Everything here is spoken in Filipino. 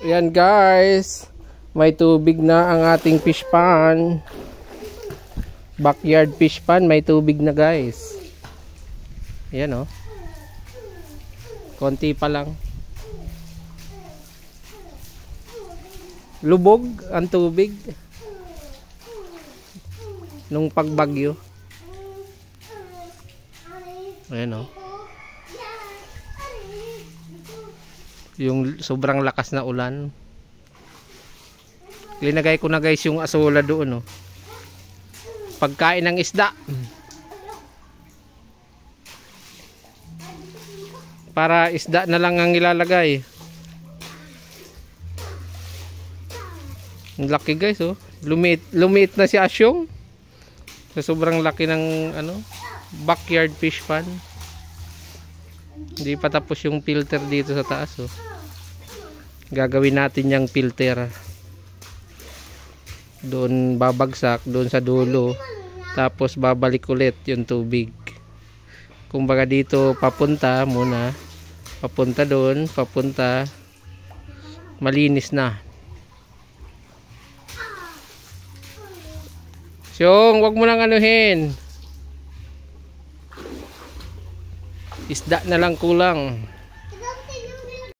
Ayan guys, may tubig na ang ating fish pond. Backyard fish pond, may tubig na guys. Ayan oh. Konti pa lang. Lubog ang tubig nung pagbagyo. Ayan oh. Yung sobrang lakas na ulan. Linagay ko na guys yung asola doon oh. Pagkain ng isda. Para isda na lang ang ilalagay. Ang laki guys oh. Lumiit na si Asyong. So, sobrang laki ng ano, backyard fish pond. Hindi pa tapos yung filter dito sa taas oh. Gagawin natin yung filter. Doon babagsak doon sa dulo. Tapos babalik ulit yung tubig. Kumbaga dito papunta muna. Papunta doon, papunta. Malinis na. Syong, wag mo nang anuhin. Isda na lang kulang.